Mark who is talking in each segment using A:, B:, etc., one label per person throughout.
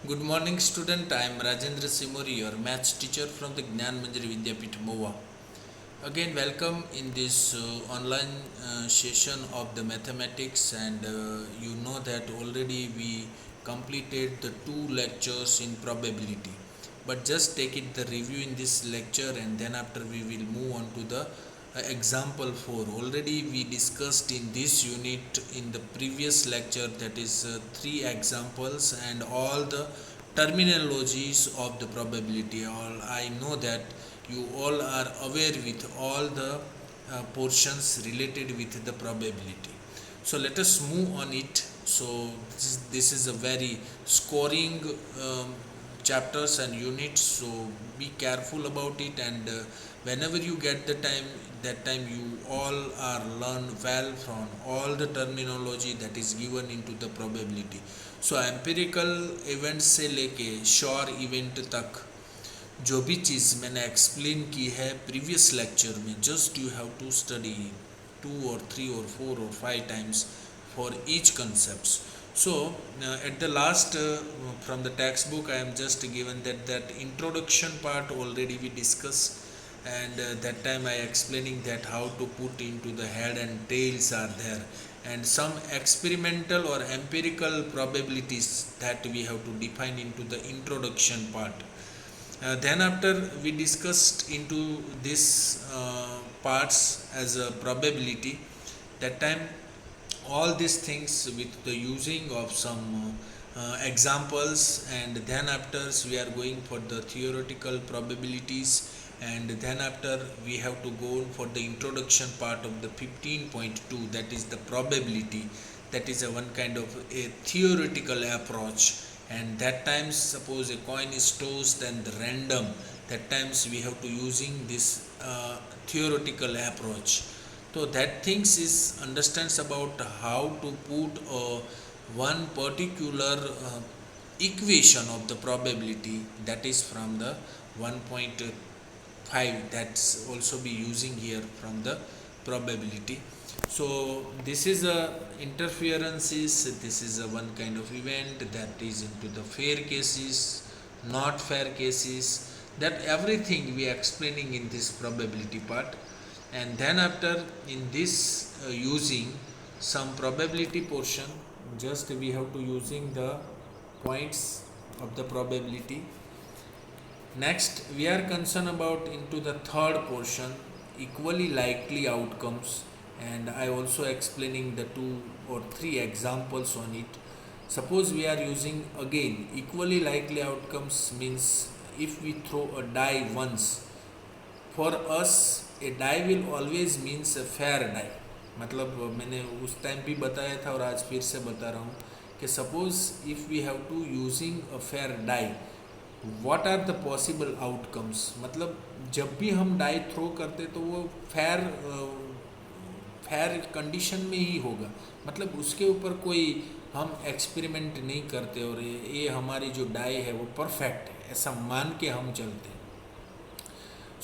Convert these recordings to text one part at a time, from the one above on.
A: Good morning, student. I am Rajendra Simori, your maths teacher from the Gnan Manjari Vidyapith Moa. Again, welcome in this online session of the mathematics, and you know that already we completed the two lectures in probability. But just take it the review in this lecture, and then after we will move on to the example 4. Already we discussed in this unit in the previous lecture, that is three examples and all the terminologies of the probability. All I know that you all are aware with all the portions related with the probability. So let us move on it. So this is a very scoring chapters and units, so be careful about it, and whenever you get the time, that time you all are learn well from all the terminology that is given into the probability. So empirical event से लेके sure event तक जो भी चीज़ मैंने explain की है previous lecture में, just you have to study 2 or 3 or 4 or 5 times for each concepts. So at the last from the textbook I am just given that introduction part already we discussed, and that time I explaining that how to put into the head and tails are there, and some experimental or empirical probabilities that we have to define into the introduction part. Then after we discussed into this parts as a probability, that time all these things with the using of some examples, and then after we are going for the theoretical probabilities, and then after we have to go for the introduction part of the 15.2, that is the probability, that is a one kind of a theoretical approach. And that times suppose a coin is tossed and random, that times we have to using this theoretical approach. So that things is understands about how to put one particular equation of the probability, that is from the 1.5, that's also be using here from the probability. So this is a interferences, this is a one kind of event that is into the fair cases, not fair cases, that everything we are explaining in this probability part. And then after in this using some probability portion, just we have to using the points of the probability. Next we are concerned about into the third portion, equally likely outcomes, and I also explaining the 2 or 3 examples on it. Suppose we are using again equally likely outcomes, means if we throw a die once, for us a die will always means a fair die. मतलब मैंने उस time भी बताया था और आज फिर से बता रहा हूँ कि suppose if we have to using a fair die, what are the possible outcomes, मतलब जब भी हम डाई थ्रो करते तो वो फेयर फेयर कंडीशन में ही होगा, मतलब उसके ऊपर कोई हम एक्सपेरिमेंट नहीं करते और ये हमारी जो डाई है वो परफेक्ट है ऐसा मान के हम चलते हैं.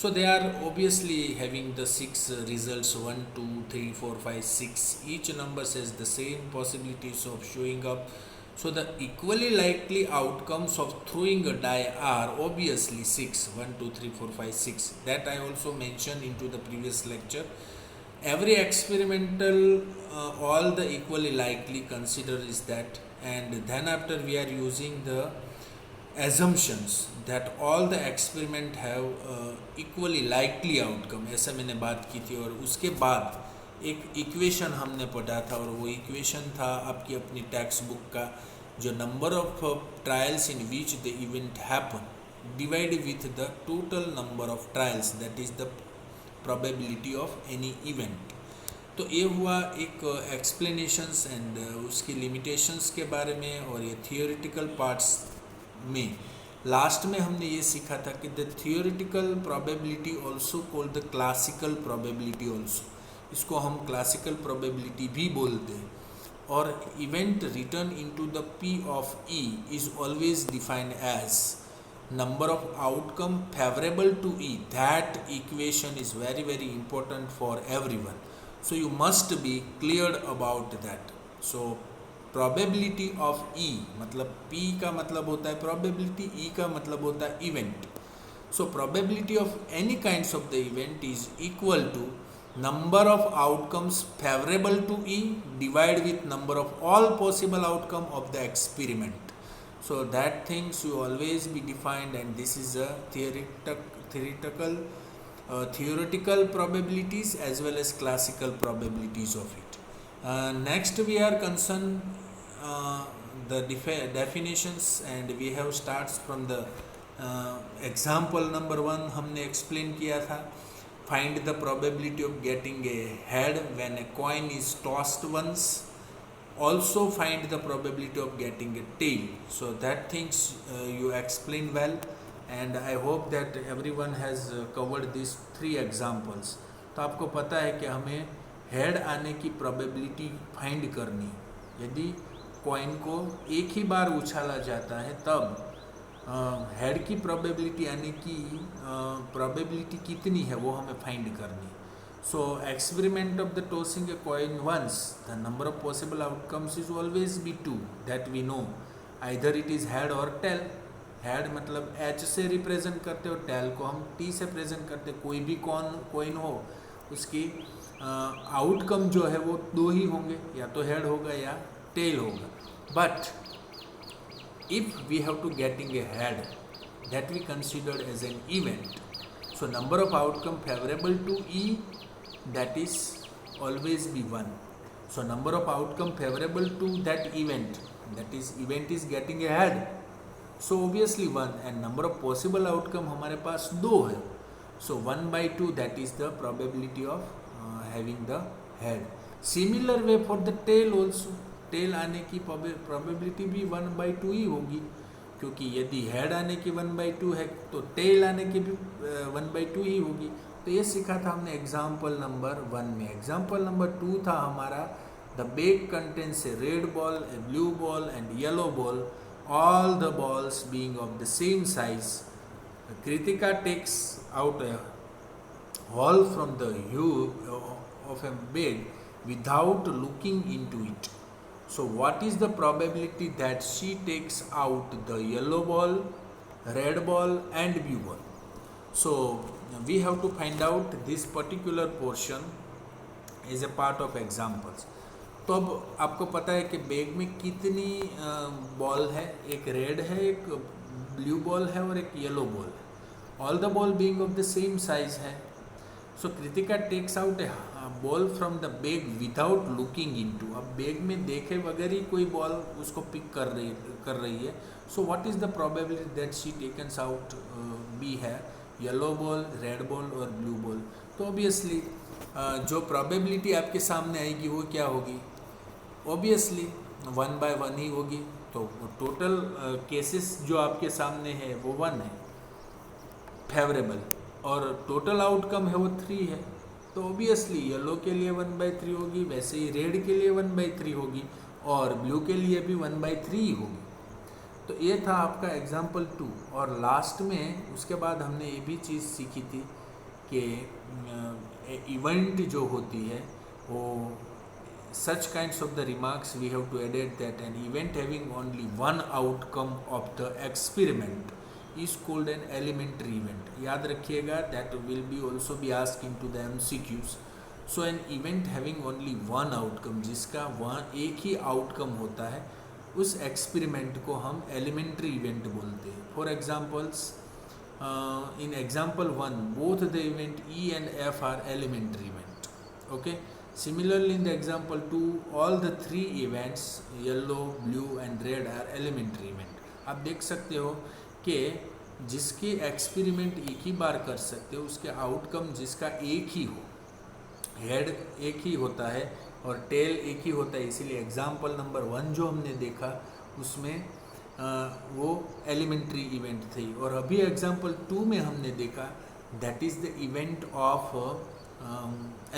A: So they are obviously having the 6 results, 1, 2, 3, 4, 5, 6. Each number has the same possibilities of showing up. So the equally likely outcomes of throwing a die are obviously 6, 1, 2, 3, 4, 5, 6. That I also mentioned into the previous lecture. Every experimental, all the equally likely consider is that, and then after we are using the assumptions that all the experiment have equally likely outcome, ऐसा मैंने बात की थी. और उसके बाद एक equation हमने पढ़ा था, और वो इक्वेशन था आपकी अपनी टेक्स्ट बुक का, जो number of trials in which the event happen divide with the total number of trials, that is the probability of any event. तो ये हुआ एक एक्सप्लेनेशंस एंड उसकी लिमिटेशंस के बारे में. और ये थियोरेटिकल पार्ट्स में लास्ट में हमने ये सीखा था कि the theoretical probability also called the classical probability also, इसको हम क्लासिकल प्रोबेबिलिटी भी बोलते हैं. और event return into the P of E is always defined as number of outcome favorable to E. That equation is very very important for everyone, so you must be cleared about that. So probability of E, मतलब P का मतलब होता है probability, E का मतलब होता है event. So probability of any kinds of the event is equal to number of outcomes favorable to E divided with number of all possible outcome of the experiment. So that things you always be defined, and this is a theoretical probabilities as well as classical probabilities of it. Next we are concerned the definitions, and we have starts from the example number 1 हमने explain किया था. Find the probability of getting a head when a coin is tossed once. Also find the probability of getting a tail. So that things you explain well, and I hope that everyone has covered these 3 examples. तो आपको पता है कि हमें head आने की probability find करनी. यदि कॉइन को एक ही बार उछाला जाता है तब हेड की प्रोबेबिलिटी आने की प्रोबेबिलिटी कितनी है वो हमें फाइंड करनी. So experiment of the tossing a coin once, the number of possible outcomes is always be 2, that we know. Either it is head or tail. Head मतलब H से रिप्रेजेंट करते हो, टेल को हम T से present करते. कोई भी कॉइन हो उसकी आउटकम जो है वो 2 ही होंगे, या तो हेड होगा या टेल होगा. But if we have to getting a head, that we considered as an event. So number of outcome favorable to E, that is always be 1. So number of outcome favorable to that event, that is event is getting a head, so obviously 1. and number of possible outcome हमारे पास 2 है. So 1/2, that is the probability of having the head. Similar way for the tail also. Tail आने की probability भी 1/2 ही होगी, क्योंकि यदि head आने की 1/2 है तो टेल आने की भी 1/2 ही होगी. तो ये सीखा था हमने एग्जाम्पल नंबर 1 में. एग्जाम्पल नंबर 2 था हमारा the bag contains a red ball, a blue ball and yellow ball, all the balls being of the same size. Kritika takes out a ball from the hue of a bag without looking into it. So what is the probability that she takes out the yellow ball, red ball and blue ball? So we have to find out this particular portion is a part of examples. तो अब आपको पता है कि bag में कितनी ball है, एक रेड है, एक ब्लू बॉल है और एक येलो बॉल है. All the ball being of the same size है. So Kritika takes out a ball from the bag without looking into. अब बैग में देखे बगैर ही कोई बॉल उसको पिक कर रही है. So what is the probability that she takes out be है येलो बॉल, रेड बॉल और ब्लू बॉल. तो ऑब्वियसली जो प्रोबेबिलिटी आपके सामने आएगी वो क्या होगी? ऑब्वियसली 1/1 ही होगी. तो टोटल केसेस जो आपके सामने है वो 1 है फेवरेबल, और टोटल आउटकम है वो 3 है. तो ऑब्वियसली येलो के लिए 1/3 होगी, वैसे ही रेड के लिए 1/3 होगी और ब्लू के लिए भी 1/3 होगी. तो ये था आपका एग्जाम्पल 2. और लास्ट में उसके बाद हमने ये भी चीज़ सीखी थी कि इवेंट जो होती है वो such kinds of the remarks we have to add that an event having only one outcome of the experiment is called an elementary event. याद रखिएगा, that will be also be asked into the MCQs. So an event having only one outcome, जिसका वहाँ एक ही outcome होता है, उस experiment को हम elementary event बोलते हैं. For examples, in example 1, both the event E and F are elementary event. Okay. Similarly, in the example 2, all the 3 events yellow, blue and red are elementary event. आप देख सकते हो कि जिसके एक्सपेरिमेंट एक ही बार कर सकते हो उसके आउटकम जिसका एक ही हो, हेड एक ही होता है और टेल एक ही होता है. इसीलिए एग्जाम्पल नंबर 1 जो हमने देखा उसमें वो एलिमेंट्री इवेंट थी. और अभी एग्जाम्पल 2 में हमने देखा that is the event of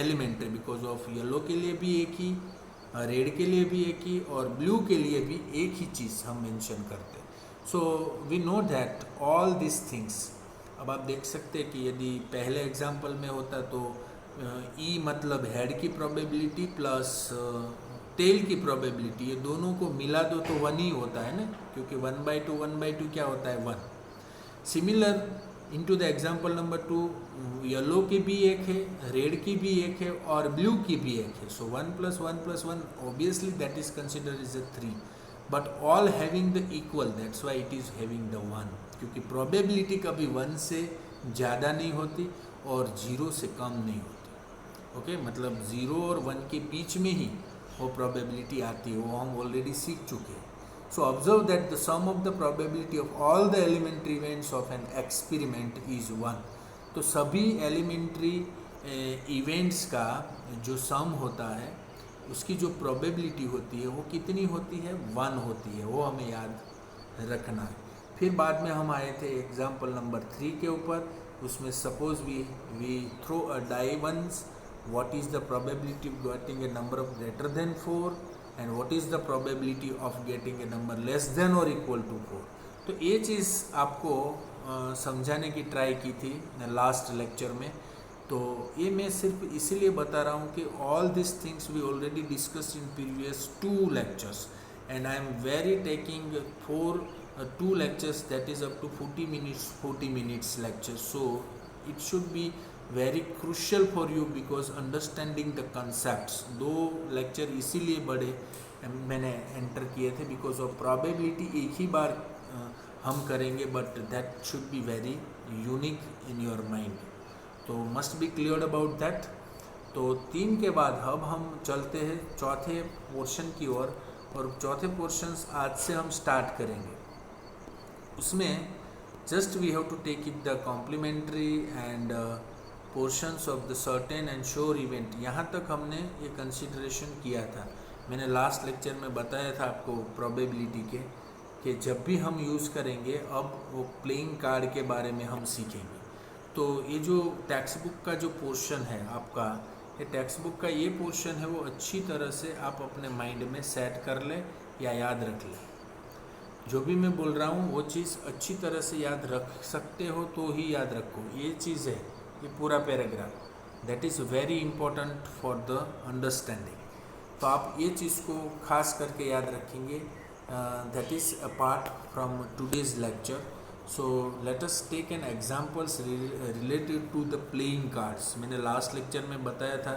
A: elementary, because of yellow के लिए भी एक ही, रेड के लिए भी एक ही और ब्लू के लिए भी एक ही चीज़ हम मेंशन करते हैं. So we know that all this things. अब आप देख सकते हैं कि यदि पहले एग्जाम्पल में होता तो ई मतलब हेड की प्रोबेबिलिटी प्लस टेल की प्रोबेबिलिटी, ये दोनों को मिला दो तो 1 ही होता है ना, क्योंकि 1/2 क्या होता है 1। Similar into the example number 2, yellow की भी एक है, रेड की भी एक है और ब्लू की भी एक है। सो 1 + 1 + 1 obviously that is considered is a 3, but all having the equal, that's why it is having the 1, क्योंकि प्रोबेबिलिटी कभी 1 से ज़्यादा नहीं होती और 0 से कम नहीं होती। ओके, मतलब 0 और 1 के बीच में ही वो प्रोबेबिलिटी आती है, वो हम ऑलरेडी सीख चुके हैं। So observe that the sum of the probability of all the elementary events of an experiment is 1. तो सभी एलिमेंट्री इवेंट्स का जो सम होता है उसकी जो प्रोबेबिलिटी होती है वो कितनी होती है, 1 होती है, वो हमें याद रखना है। फिर बाद में हम आए थे एग्जाम्पल नंबर 3 के ऊपर, उसमें suppose we throw a die once, what is the probability of getting a number of greater than 4 and what is the probability of getting a number less than और इक्वल टू 4। तो ये चीज़ आपको समझाने की try की थी last lecture में। तो ये मैं सिर्फ इसीलिए बता रहा हूँ कि all this things we already discussed in previous 2 lectures and I am very taking 2 lectures, that is up to 40 minutes lecture, so it should be very crucial for you because understanding the concepts। 2 lecture इसीलिए बड़े मैंने enter किए थे because of probability एक ही बार हम करेंगे, but that should be very unique in your mind, तो must be clear about that. तो 3 के बाद अब हम चलते हैं चौथे पोर्शन की ओर, और चौथे पोर्शंस आज से हम स्टार्ट करेंगे। उसमें just we have to take it the complementary and portions of the certain and sure event. यहाँ तक हमने ये कंसिडरेशन किया था, मैंने लास्ट लेक्चर में बताया था आपको प्रोबेबिलिटी के कि जब भी हम यूज़ करेंगे अब वो प्लेइंग कार्ड के बारे में हम सीखेंगे। तो ये जो टेक्स्ट बुक का जो पोर्शन है आपका, ये टेक्स्ट बुक का ये पोर्शन है वो अच्छी तरह से आप अपने माइंड में सेट कर लें या याद रख लें। जो भी मैं बोल रहा हूँ वो चीज़ अच्छी तरह से याद रख सकते हो तो ही याद रखो। ये चीज़ है, ये पूरा paragraph, that is very important for the understanding. तो आप ये चीज़ को खास करके याद रखेंगे, that is a part from today's lecture. So let us take an examples related to the playing cards. मैंने लास्ट लेक्चर में बताया था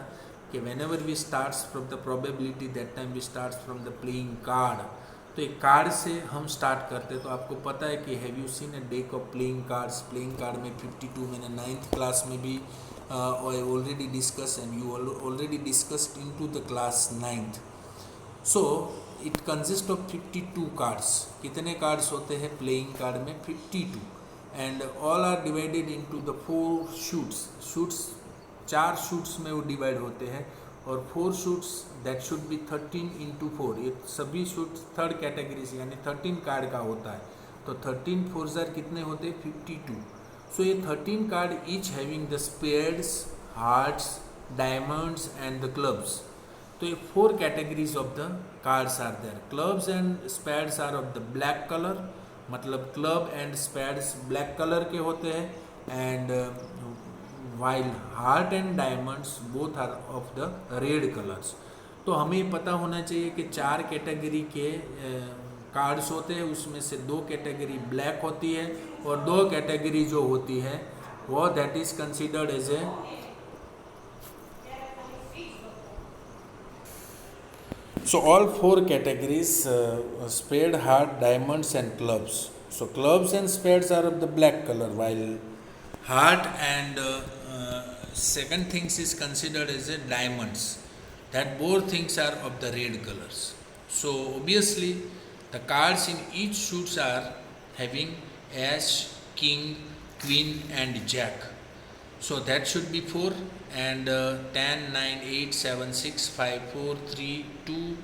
A: कि whenever we starts from the probability that time we starts from the playing card. तो एक card से हम start करते हैं। तो आपको पता है कि have you seen a deck of playing cards. Playing card में 52 मैंने 9th क्लास में भी already discuss and you already discussed into the class 9th। So it consist of 52 cards. कितने कार्ड्स होते हैं प्लेइंग कार्ड में? 52, and all are divided into the 4 suits. Suits 4 suits में वो डिवाइड होते हैं, और 4 शूट्स दैट शुड बी 13 × 4। ये सभी शूट्स 3rd कैटेगरी से यानी 13 कार्ड का होता है। तो 13 4 कितने होते हैं? 52। सो ये 13 card each having the spades, hearts, diamonds and the clubs. तो ये 4 categories of the cards are there. Clubs and spades are of the black colour, मतलब club and spades black colour के होते हैं, and while heart and diamonds both are of the red colors। तो हमें पता होना चाहिए कि 4 कैटेगरी के कार्ड्स होते हैं, उसमें से 2 कैटेगरी ब्लैक होती है और 2 कैटेगरी जो होती है वो that is considered as a so all 4 categories spade, heart, diamonds and clubs. So clubs and spades are of the black color, while heart and second things is considered as a diamonds, that both things are of the red colors. So obviously the cards in each suits are having ace, king, queen and jack. So that should be 4, and 10, 9, 8, 7, 6, 5, 4, 3, 2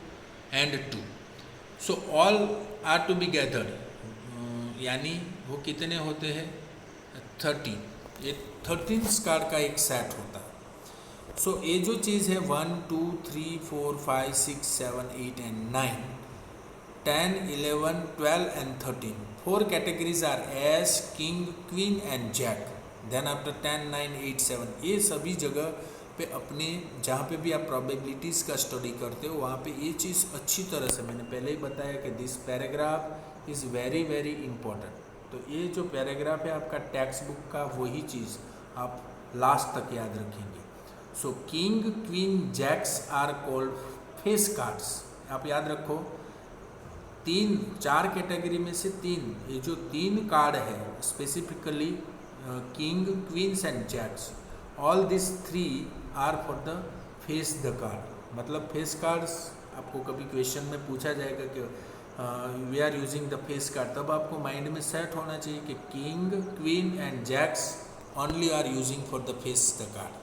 A: and 2. So all are to be gathered, यानी वो कितने होते हैं? 13। ये 13 card का एक set होता है। सो ये जो चीज़ है 1, 2, 3, 4, 5, 6, 7, 8 and 9, 10, 11, 12 and 13. 4 categories are ace, king, queen and jack. Then after 10, 9, 8, 7 ये सभी जगह पे अपने जहाँ पे भी आप प्रोबेबिलिटीज़ का स्टडी करते हो वहाँ पे ये चीज़ अच्छी तरह से, मैंने पहले ही बताया कि this paragraph is very very important. तो ये जो पैराग्राफ है आपका टेक्स्ट बुक का, वही चीज़ आप लास्ट तक याद रखेंगे। So king queen jacks are called face cards. आप याद रखो, चार कैटेगरी में से तीन, ये जो तीन कार्ड है specifically king queens and jacks, all this three are for the face the card. मतलब फेस कार्ड्स आपको कभी क्वेश्चन में पूछा जाएगा कि we are using the face card, तब आपको माइंड में सेट होना चाहिए कि king queen and jacks only are using for the face the card.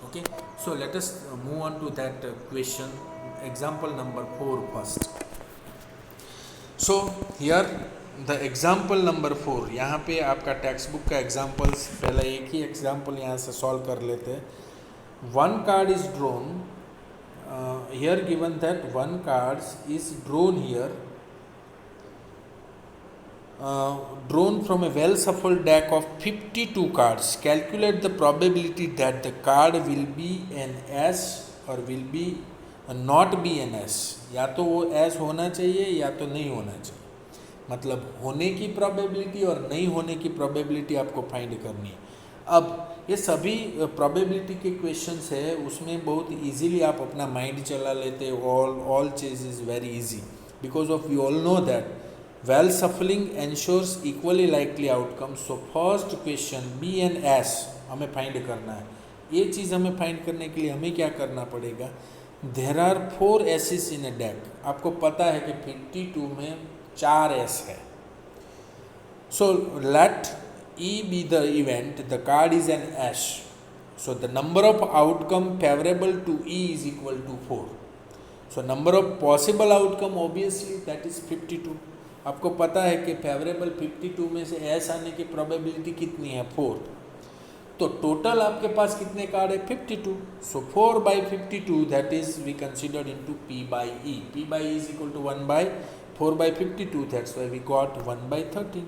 A: Okay, so let us move on to that question, example number 4 first. So here the example number 4, यहाँ पे आपका text book का examples, पहले एक ही example यहाँ से solve कर लेते हैं। One card is drone here, given that one card is drawn here, drawn from a well shuffled deck of 52 cards. Calculate the probability that the card will be an S or will be not be an S. या तो वो S होना चाहिए या तो नहीं होना चाहिए, मतलब होने की probability और नहीं होने की probability आपको फाइंड करनी है। अब ये सभी probability के questions है, उसमें बहुत easily आप अपना माइंड चला लेते हो। all चीज is very easy because of we all know that well shuffling ensures equally likely outcomes. So first question B and S हमें फाइंड करना है। ये चीज़ हमें फाइंड करने के लिए हमें क्या करना पड़ेगा, there are 4 aces in a deck. आपको पता है कि 52 में 4 एस है। So let E be the event, the card is an S. So the number of outcome favorable to E is equal to 4. So number of possible outcome obviously that is 52. आपको पता है कि favourable 52 में से S आने की probability कितनी है, 4। तो टोटल आपके पास कितने कार्ड है, 52। So 4 by 52 that is we considered into P by E। P by E is equal to 1 by 4 by 52, that's why we got 1 by 13।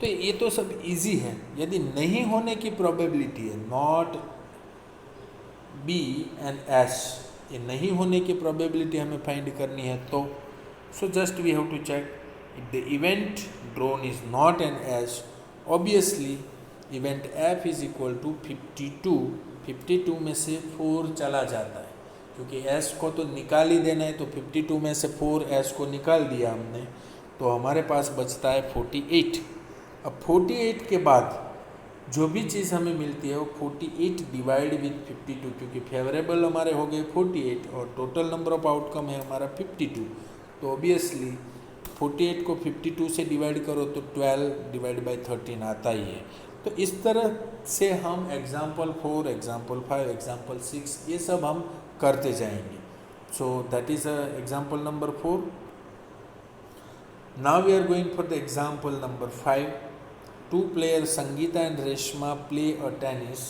A: तो ये तो सब इजी है। यदि नहीं होने की प्रोबेबिलिटी है, नॉट B and S, ये नहीं होने की प्रोबेबिलिटी हमें फाइंड करनी है। तो so just we have to check if the event drawn is not an S, obviously event F is equal to 52। 52 में से 4 चला जाता है, क्योंकि S को तो निकाल ही देना है। तो 52 में से 4 S को निकाल दिया हमने, तो हमारे पास बचता है 48। अब 48 के बाद जो भी चीज़ हमें मिलती है वो 48 डिवाइड विथ 52, क्योंकि फेवरेबल हमारे हो गए 48 और टोटल नंबर ऑफ आउटकम है हमारा 52। तो ऑब्वियसली 48 को 52 से डिवाइड करो तो 12 डिवाइड बाई 13 आता ही है। तो इस तरह से हम एग्जाम्पल 4, एग्जाम्पल 5, एग्जाम्पल 6 ये सब हम करते जाएंगे। So that is example number 4। Now we are going for the example number 5। 2 players Sangeeta and Reshma play a tennis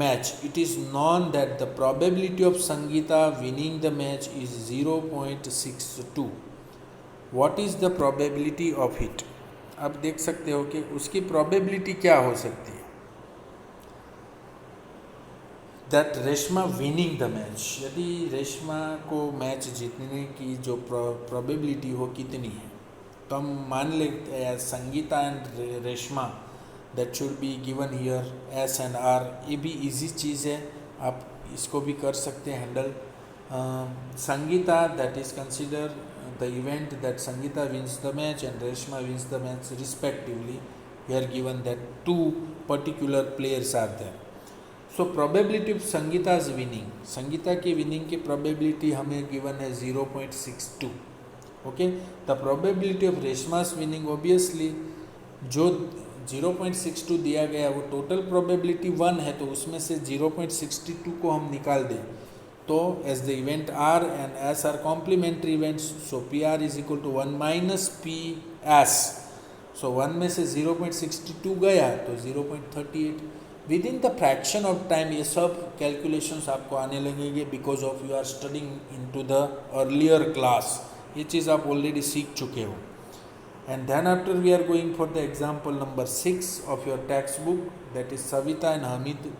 A: match. It is known that the probability of Sangeeta winning the match is 0.62. What is the probability of it? आप देख सकते हो कि उसकी probability क्या हो सकती है, that Reshma winning the match। यदि रेशमा को मैच जीतने की जो probability हो कितनी है, तो हम मान लेते हैं Sangeeta and Reshma, that should be given here S and R. ये भी इजी चीज़ है, आप इसको भी कर सकते हैं handle. Sangeeta that is consider the event that Sangeeta wins the match and Reshma wins the match respectively. We are given that 2 particular players are there. So probability of Sangeeta's winning, Sangeeta की विनिंग की प्रोबेबिलिटी हमें गिवन है 0.62। Okay, the probability of Reshma's winning, obviously जो 0.62 दिया गया वो total probability 1 है, तो उसमें से 0.62 को हम निकाल दें तो as the event R and S are complementary events, so P R is equal to 1 minus P S. So 1 में से 0.62 गया तो 0.38। Within the fraction of time ये सब कैलकुलेशंस आपको आने लगेंगे because of you are studying into the earlier class. ये चीज़ आप ऑलरेडी सीख चुके हो। And then after we are going for the example number 6 of your text book, that is Savita and Hamid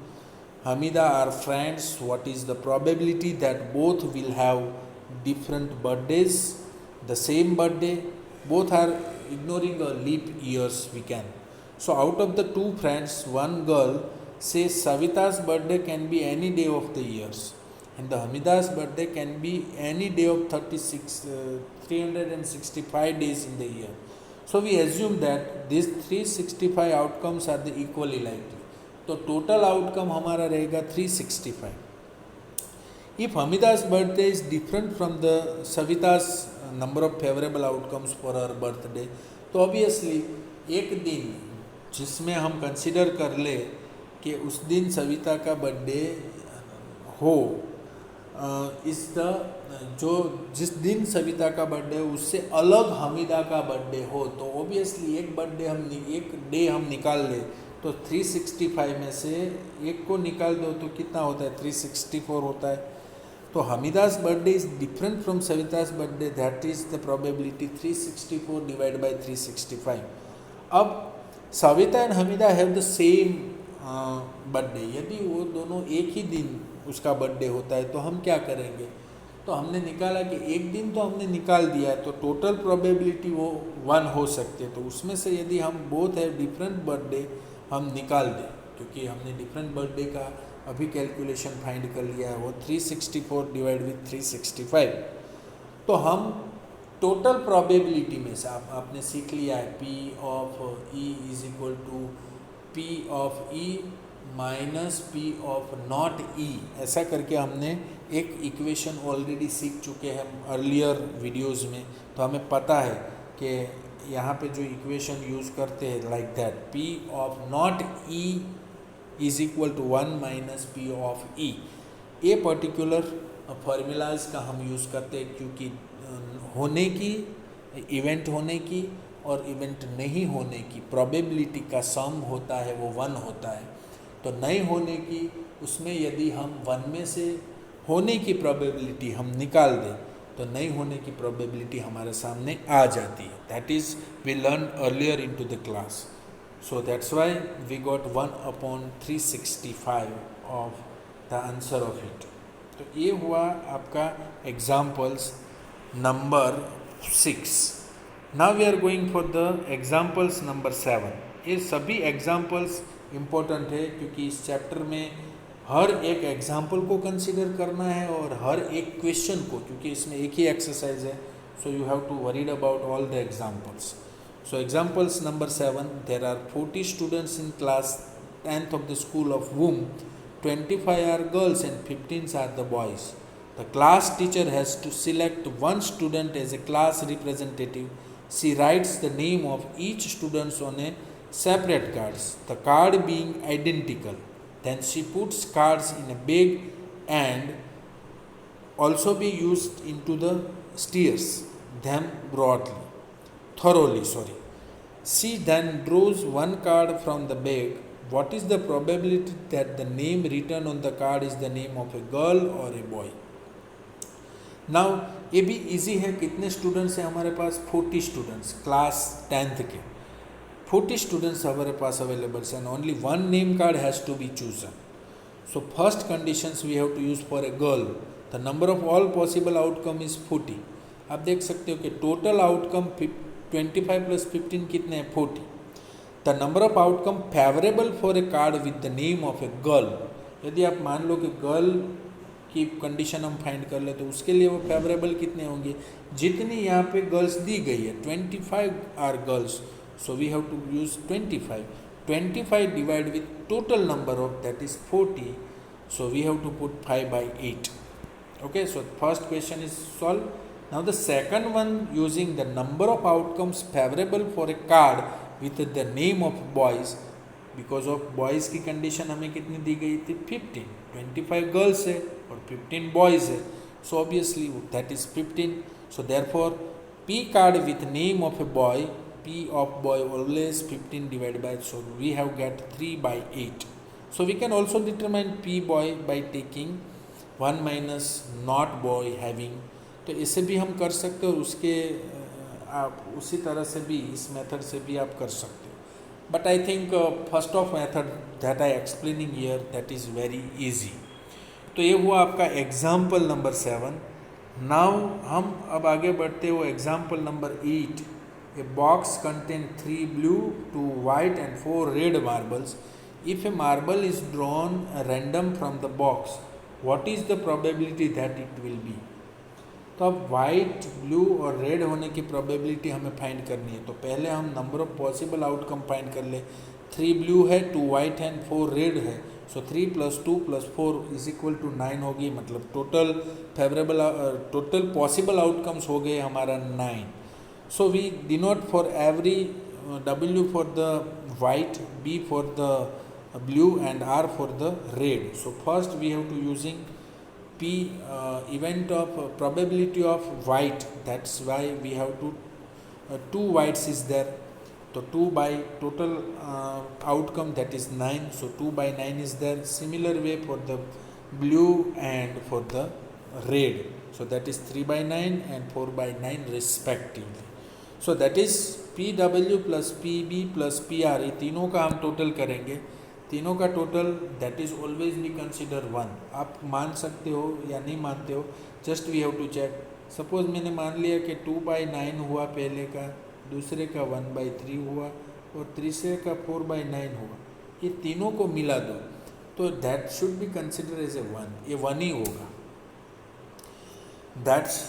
A: Hamida are friends, what is the probability that both will have different birthdays, the same birthday, both are ignoring a leap years we can. So out of the two friends, one girl says Savita's birthday can be any day of the years and the Hamida's birthday can be any day of 365 days in the year. So we assume that these 365 outcomes are the equally likely. तो total outcome हमारा रहेगा 365. If Hamida's birthday is different from the Savita's number of favorable outcomes for her birthday, तो obviously एक दिन जिसमें हम consider कर ले कि उस दिन सविता का बर्थडे हो, इस द जो जिस दिन सविता का बर्थडे उससे अलग हमिदा का बर्थडे हो, तो ऑब्वियसली एक डे हम निकाल ले तो 365 में से एक को निकाल दो तो कितना होता है, 364 होता है. तो Hamida's birthday is different from Savita's birthday, that is the probability 364 divide by 365. अब Savita and Hamida have the same birthday, यदि वो दोनों एक ही दिन उसका बर्थडे होता है तो हम क्या करेंगे, तो हमने निकाला कि एक दिन तो हमने निकाल दिया है तो टोटल प्रोबेबिलिटी वो 1 हो सकती है. तो उसमें से यदि हम बोथ है डिफरेंट बर्थडे हम निकाल दें, क्योंकि हमने डिफरेंट बर्थडे का अभी कैलकुलेशन फाइंड कर लिया है, वो 364 डिवाइड विथ 365. तो हम टोटल प्रोबेबिलिटी में से आपने सीख लिया है P of E is equal to P of E minus P of not E, ऐसा करके हमने एक इक्वेशन ऑलरेडी सीख चुके हैं अर्लियर वीडियोस में. तो हमें पता है कि यहाँ पे जो इक्वेशन यूज़ करते हैं like that P of not E is equal to 1 minus P of E. ये पर्टिकुलर फार्मूलाज का हम यूज़ करते हैं क्योंकि होने की, इवेंट होने की और इवेंट नहीं होने की प्रोबेबिलिटी का सम होता है वो 1 होता है. तो नहीं होने की उसमें यदि हम 1 में से होने की प्रोबेबिलिटी हम निकाल दें तो नहीं होने की प्रोबेबिलिटी हमारे सामने आ जाती है. That is we learn earlier in to the class. So that's why we got 1/365 of the answer of it. तो ये हुआ आपका examples number 6. Now we are going for the examples number 7. ये सभी एग्जाम्पल्स इम्पोर्टेंट है क्योंकि इस chapter में हर एक एग्जाम्पल को कंसीडर करना है और हर एक क्वेश्चन को, क्योंकि इसमें एक ही एक्सरसाइज है. So you have to worried about all the examples. So examples number 7. There are 40 students in class 10th of the school of whom 25 are girls and 15 are the boys. The class teacher has to select one student as a class representative. She writes the name of each student on a separate cards, the card being identical. Then she puts cards in a bag and also be used into the steers them thoroughly. She then draws one card from the bag. What is the probability that the name written on the card is the name of a girl or a boy? Now ये भी easy है. कितने students हैं हमारे पास? 40 students class 10th के. 40 students हमारे पास available है and only one name card has to be chosen. So first conditions we have to use for a girl. The number of all possible outcome is 40. आप देख सकते हो कि total outcome 25 plus 15 कितने हैं? 40. The number of outcome favourable for a card with the name of a girl. यदि आप मान लो कि गर्ल की कंडीशन हम फाइंड कर ले तो उसके लिए वो फेवरेबल कितने होंगे? जितनी यहाँ पे गर्ल्स दी गई है 25 are girls. So we have to use 25. 25 divided with total number of that is 40. So we have to put 5 by 8. Okay, so first question is solved. Now the second one, using the number of outcomes favorable for a card with the name of boys. Because of boys की condition हमें कितनी दी गई थी? 15. 25 girls है और 15 boys है. So obviously that is 15. So therefore P card with name of a boy, P of boy always 15 divided by, so we have get 3 by 8. So we can also determine P boy by taking 1 minus not boy having. तो इसे भी हम कर सकते हो और उसके आप उसी तरह से भी इस मेथड से भी आप कर सकते हो. but I think first of method that I explaining here, that is very easy. तो ये हुआ आपका एग्जाम्पल नंबर 7. नाउ हम अब आगे बढ़ते हो example number 8. A box contain 3 blue, 2 white and 4 red marbles. If a marble is drawn random from the box, what is the probability that it will be? तो अब वाइट, ब्लू और red होने की प्रोबेबिलिटी हमें find करनी है. तो पहले हम number of possible outcome find कर ले. 3 ब्लू है, 2 वाइट है, 4 रेड है. सो 3 + 2 + 4 = 9 होगी. मतलब टोटल पॉसिबल आउटकम्स हो गए हमारा 9. So we denote for every W for the white, B for the blue and R for the red. So first we have to using P event of probability of white. That's why we have to 2 whites is there. So 2 by total outcome, that is 9. So 2 by 9 is there. Similar way for the blue and for the red. So that is 3 by 9 and 4 by 9 respectively. So that is PW plus PB plus PR. ये तीनों का हम total करेंगे. तीनों का total that is always be consider 1. आप मान सकते हो या नहीं मानते हो, just we have to check. Suppose मैंने मान लिया कि 2/9 हुआ पहले का, दूसरे का 1/3 हुआ और तीसरे का 4/9 हुआ. ये तीनों को मिला दो तो that should be consider as a 1. ये 1 ही होगा. दैट्स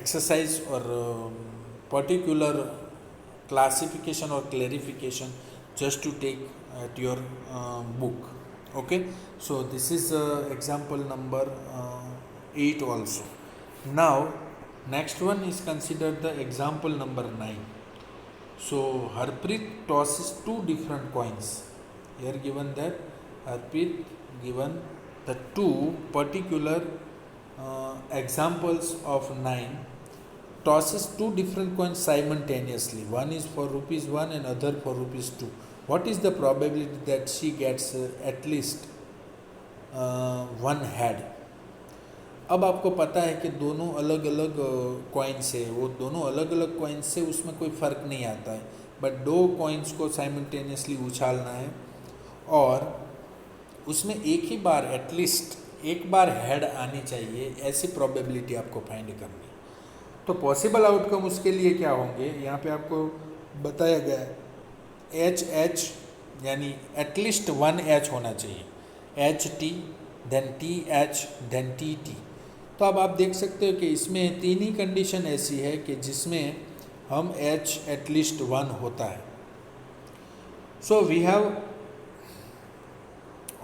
A: एक्सरसाइज और पर्टिकुलर क्लासिफिकेशन और clarification just to take at your book. Okay, so this is example number 8 also. Now next one is considered the example number 9. So Harpreet tosses 2 different coins. Here given that Harpreet given the 2 particular examples of 9, tosses 2 different coins simultaneously. One is for ₹1 and other for ₹2. What is the probability that she gets at least one head? अब आपको पता है कि दोनों अलग अलग coins है, वो दोनों अलग अलग कॉइन्स से उसमें कोई फ़र्क नहीं आता है, बट 2 कॉइन्स को साइमल्टेनियसली उछालना है और उसमें एक ही बार एटलीस्ट एक बार हेड आनी चाहिए. ऐसी प्रोबेबिलिटी आपको फाइंड करनी है. तो पॉसिबल आउटकम उसके लिए क्या होंगे, यहाँ पे आपको बताया गया है. HH यानी एटलीस्ट 1 H होना चाहिए. HT then TH then TT. तो अब आप देख सकते हो कि इसमें 3 ही कंडीशन ऐसी है कि जिसमें हम H एटलीस्ट 1 होता है. So we have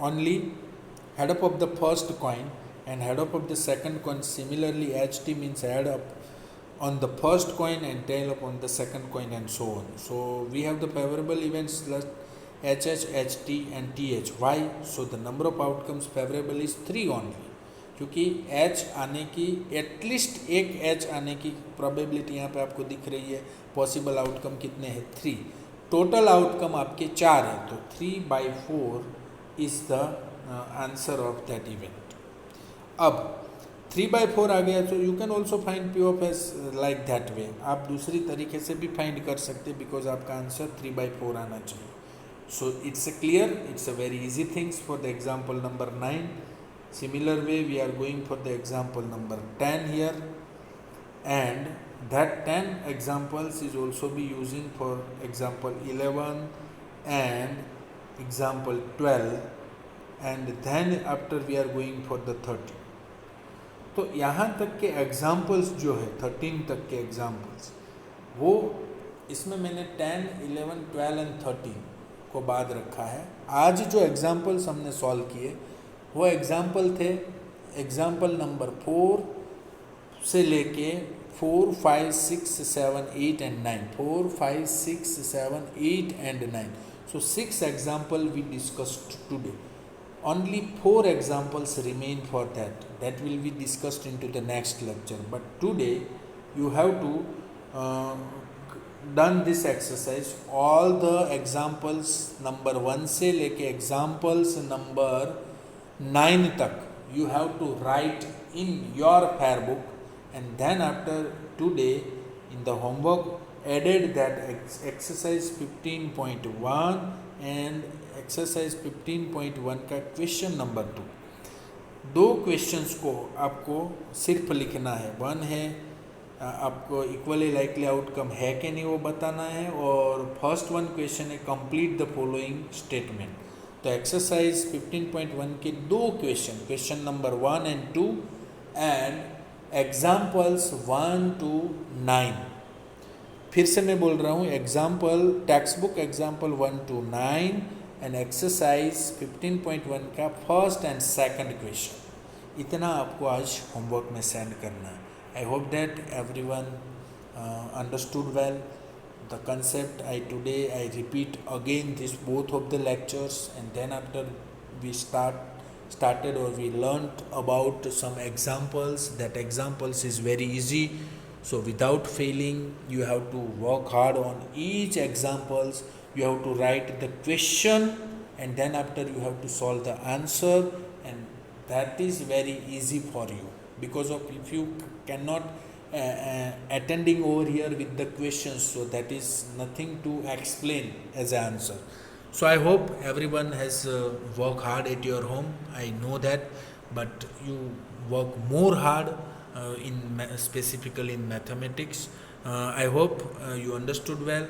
A: only head up of the first coin and head up of the second coin. Similarly HT means head up on the first coin and tail up on the second coin and so on. So we have the favorable events plus HH, HT and TH. Why? So the number of outcomes favorable is 3 only. क्योंकि H आने की at least एक H आने की probability यहाँ पे आपको दिख रही है. पॉसिबल आउटकम कितने हैं? 3. टोटल आउटकम आपके 4 है. तो 3/4 is the answer of that event. अब 3/4 आ गया तो you can also find P of S like that way. आप दूसरी तरीके से भी फाइंड कर सकते बिकॉज आपका आंसर 3/4 आना चाहिए. So it's clear, it's a very easy things for the example number 9. Similar way we are going for the example number 10 here and that 10 examples is also be using for example 11 and example 12 and then after we are going for the 13. तो यहाँ तक के examples जो है 13 तक के examples वो इसमें मैंने 10, 11, 12 एंड 13 को बाद रखा है. आज जो एग्जाम्पल्स हमने सॉल्व किए वो एग्जाम्पल थे एग्जाम्पल नंबर 4 से लेके 4, 5, 6, 7, 8 and 9. 4, 5, 6, 7, 8 and 9. So 6 example we discussed today. Only 4 examples remain for that. That will be discussed into the next lecture. But today you have to done this exercise. All the examples number 1 से लेके examples number 9 तक you have to write in your fair book. And then after today in the homework added that exercise 15.1 and exercise 15.1 का question number 2, दो questions को आपको सिर्फ लिखना है। वन है आपको इक्वली लाइकली आउटकम है कि नहीं वो बताना है, और फर्स्ट वन क्वेश्चन है कंप्लीट द फॉलोइंग स्टेटमेंट। तो एक्सरसाइज 15.1 के दो question, question number 1 and 2 and examples 1 to 9। फिर से मैं बोल रहा हूँ, example text book example 1 to 9 and exercise 15.1 का फर्स्ट एंड सेकंड क्वेश्चन। इतना आपको आज होमवर्क में सेंड करना है। I hope that everyone understood well the concept. I repeat again this both of the lectures, and then after we started or we learnt about some examples. That examples is very easy, so without failing you have to work hard on each examples. You have to write the question, and then after you have to solve the answer, and that is very easy for you, because of if you cannot attending over here with the questions, so that is nothing to explain as an answer. So I hope everyone has worked hard at your home. I know that, but you work more hard specifically in mathematics. I hope you understood well,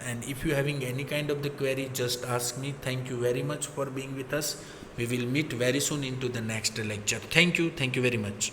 A: and if you having any kind of the query, just ask me. Thank you very much for being with us. We will meet very soon into the next lecture. Thank you very much.